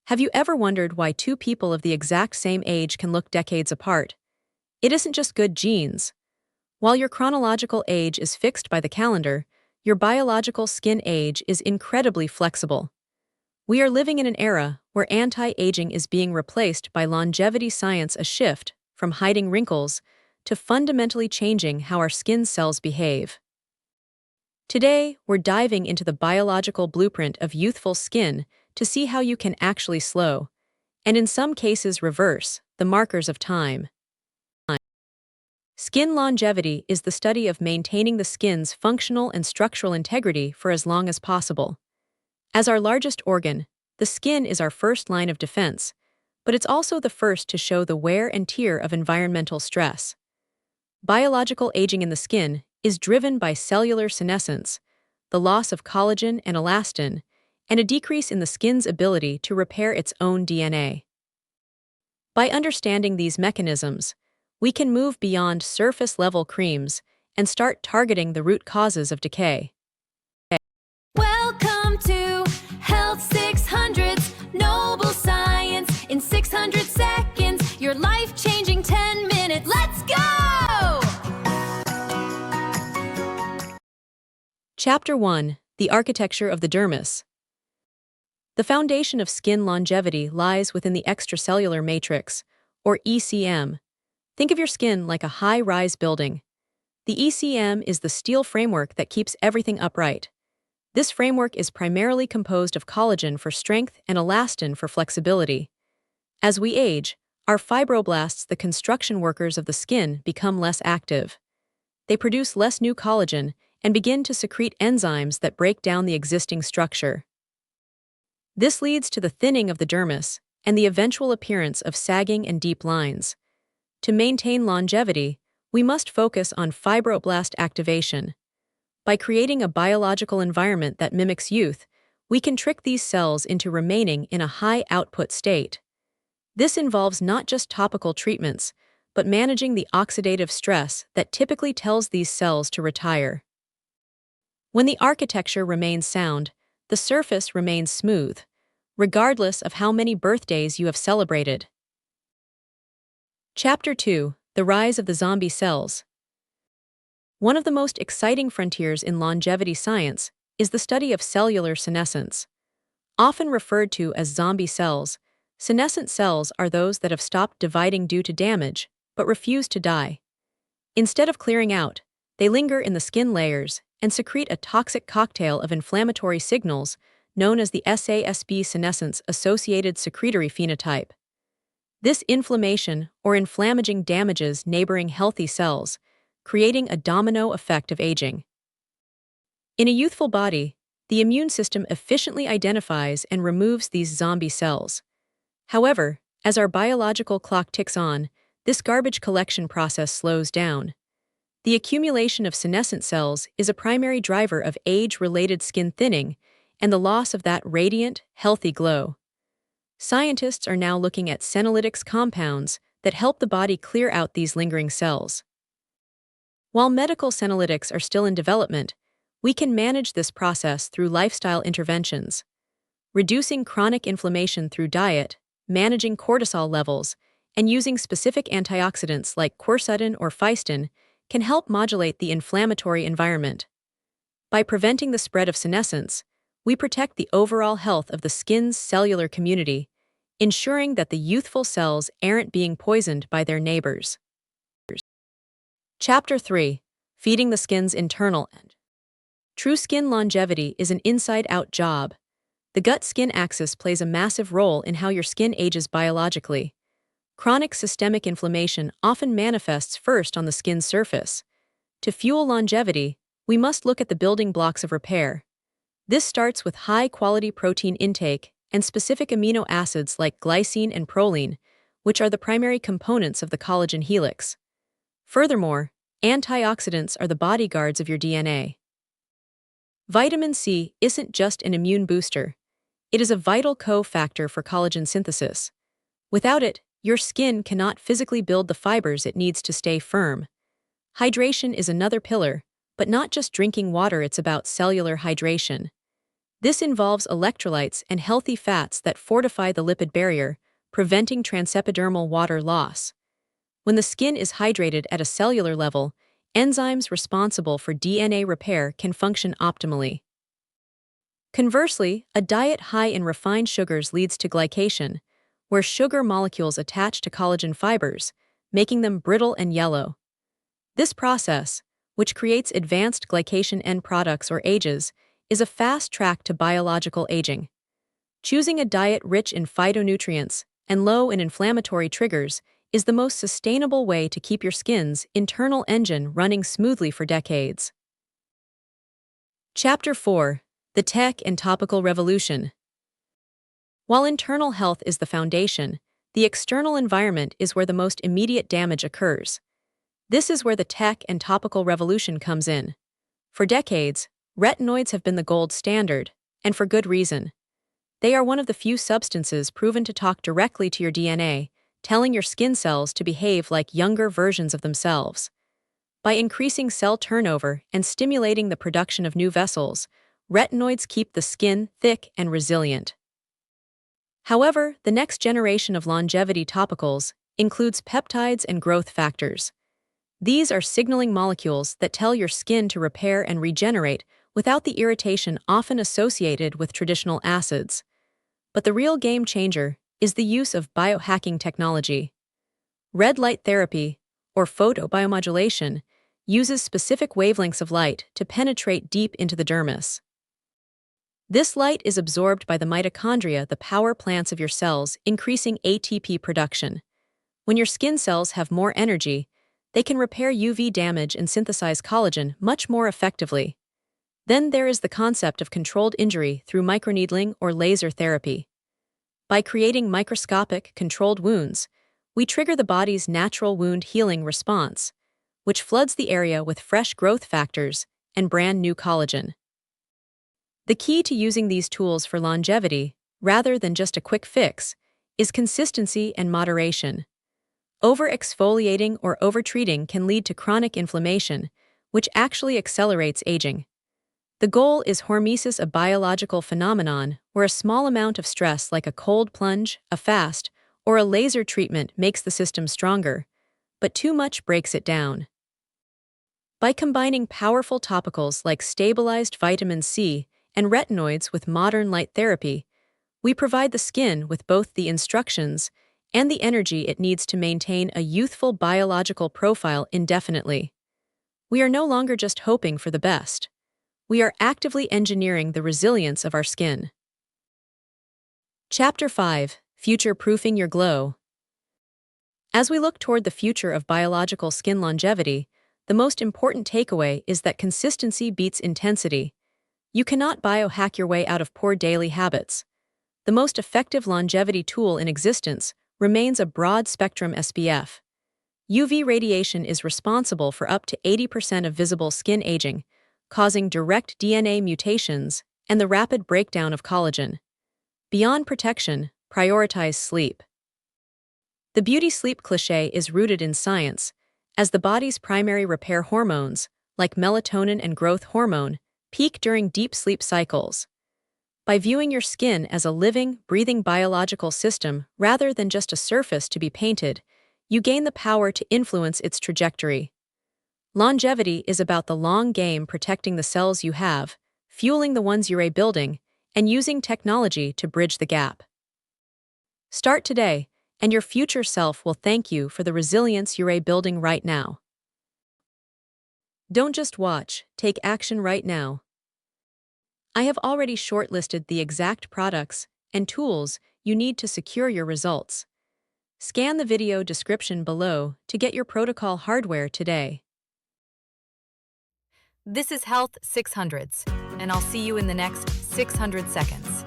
Have you ever wondered why two people of the exact same age can look decades apart? It isn't just good genes. While your chronological age is fixed by the calendar, your biological skin age is incredibly flexible. We are living in an era where anti-aging is being replaced by longevity science, a shift from hiding wrinkles to fundamentally changing how our skin cells behave. Today, we're diving into the biological blueprint of youthful skin to see how you can actually slow, and in some cases reverse, the markers of time. Skin longevity is the study of maintaining the skin's functional and structural integrity for as long as possible. As our largest organ, the skin is our first line of defense, but it's also the first to show the wear and tear of environmental stress. Biological aging in the skin is driven by cellular senescence, the loss of collagen and elastin, and a decrease in the skin's ability to repair its own DNA. By understanding these mechanisms, we can move beyond surface-level creams and start targeting the root causes of decay. Welcome to Health 600's Noble Science in 600 seconds. Your life-changing 10 minutes. Let's go! Chapter 1: The Architecture of the Dermis. The foundation of skin longevity lies within the extracellular matrix, or ECM. Think of your skin like a high-rise building. The ECM is the steel framework that keeps everything upright. This framework is primarily composed of collagen for strength and elastin for flexibility. As we age, our fibroblasts, the construction workers of the skin, become less active. They produce less new collagen and begin to secrete enzymes that break down the existing structure. This leads to the thinning of the dermis and the eventual appearance of sagging and deep lines. To maintain longevity, we must focus on fibroblast activation. By creating a biological environment that mimics youth, we can trick these cells into remaining in a high-output state. This involves not just topical treatments, but managing the oxidative stress that typically tells these cells to retire. When the architecture remains sound, the surface remains smooth, regardless of how many birthdays you have celebrated. Chapter 2: The Rise of the Zombie Cells. One of the most exciting frontiers in longevity science is the study of cellular senescence. Often referred to as zombie cells, senescent cells are those that have stopped dividing due to damage, but refuse to die. Instead of clearing out, they linger in the skin layers and secrete a toxic cocktail of inflammatory signals known as the SASB senescence-associated secretory phenotype. This inflammation or inflammaging damages neighboring healthy cells, creating a domino effect of aging. In a youthful body, the immune system efficiently identifies and removes these zombie cells. However, as our biological clock ticks on, this garbage collection process slows down. The accumulation of senescent cells is a primary driver of age-related skin thinning and the loss of that radiant, healthy glow. Scientists are now looking at senolytics compounds that help the body clear out these lingering cells. While medical senolytics are still in development, we can manage this process through lifestyle interventions. Reducing chronic inflammation through diet, managing cortisol levels, and using specific antioxidants like quercetin or phycin can help modulate the inflammatory environment. By preventing the spread of senescence, we protect the overall health of the skin's cellular community, ensuring that the youthful cells aren't being poisoned by their neighbors. Chapter 3: Feeding the skin's internal end. True skin longevity is an inside-out job. The gut-skin axis plays a massive role in how your skin ages biologically. Chronic systemic inflammation often manifests first on the skin's surface. To fuel longevity, we must look at the building blocks of repair. This starts with high-quality protein intake and specific amino acids like glycine and proline, which are the primary components of the collagen helix. Furthermore, antioxidants are the bodyguards of your DNA. Vitamin C isn't just an immune booster. It is a vital cofactor for collagen synthesis. Without it, your skin cannot physically build the fibers it needs to stay firm. Hydration is another pillar, but not just drinking water, it's about cellular hydration. This involves electrolytes and healthy fats that fortify the lipid barrier, preventing transepidermal water loss. When the skin is hydrated at a cellular level, enzymes responsible for DNA repair can function optimally. Conversely, a diet high in refined sugars leads to glycation, where sugar molecules attach to collagen fibers, making them brittle and yellow. This process, which creates advanced glycation end products or AGEs, is a fast track to biological aging. Choosing a diet rich in phytonutrients and low in inflammatory triggers is the most sustainable way to keep your skin's internal engine running smoothly for decades. Chapter 4: The Tech and Topical Revolution. While internal health is the foundation, the external environment is where the most immediate damage occurs. This is where the tech and topical revolution comes in. For decades, retinoids have been the gold standard, and for good reason. They are one of the few substances proven to talk directly to your DNA, telling your skin cells to behave like younger versions of themselves. By increasing cell turnover and stimulating the production of new vessels, retinoids keep the skin thick and resilient. However, the next generation of longevity topicals includes peptides and growth factors. These are signaling molecules that tell your skin to repair and regenerate without the irritation often associated with traditional acids. But the real game changer is the use of biohacking technology. Red light therapy, or photobiomodulation, uses specific wavelengths of light to penetrate deep into the dermis. This light is absorbed by the mitochondria, the power plants of your cells, increasing ATP production. When your skin cells have more energy, they can repair UV damage and synthesize collagen much more effectively. Then there is the concept of controlled injury through microneedling or laser therapy. By creating microscopic, controlled wounds, we trigger the body's natural wound healing response, which floods the area with fresh growth factors and brand new collagen. The key to using these tools for longevity, rather than just a quick fix, is consistency and moderation. Over-exfoliating or over-treating can lead to chronic inflammation, which actually accelerates aging. The goal is hormesis, a biological phenomenon where a small amount of stress like a cold plunge, a fast, or a laser treatment makes the system stronger, but too much breaks it down. By combining powerful topicals like stabilized vitamin C and retinoids with modern light therapy, we provide the skin with both the instructions and the energy it needs to maintain a youthful biological profile indefinitely. We are no longer just hoping for the best. We are actively engineering the resilience of our skin. Chapter 5: Future-proofing your glow. As we look toward the future of biological skin longevity, the most important takeaway is that consistency beats intensity. You cannot biohack your way out of poor daily habits. The most effective longevity tool in existence remains a broad-spectrum SPF. UV radiation is responsible for up to 80% of visible skin aging, causing direct DNA mutations and the rapid breakdown of collagen. Beyond protection, prioritize sleep. The beauty sleep cliché is rooted in science, as the body's primary repair hormones, like melatonin and growth hormone, peak during deep sleep cycles. By viewing your skin as a living, breathing biological system rather than just a surface to be painted, you gain the power to influence its trajectory. Longevity is about the long game, protecting the cells you have, fueling the ones you're rebuilding, and using technology to bridge the gap. Start today, and your future self will thank you for the resilience you're rebuilding right now. Don't just watch, take action right now. I have already shortlisted the exact products and tools you need to secure your results. Scan the video description below to get your protocol hardware today. This is Health 600s, and I'll see you in the next 600 seconds.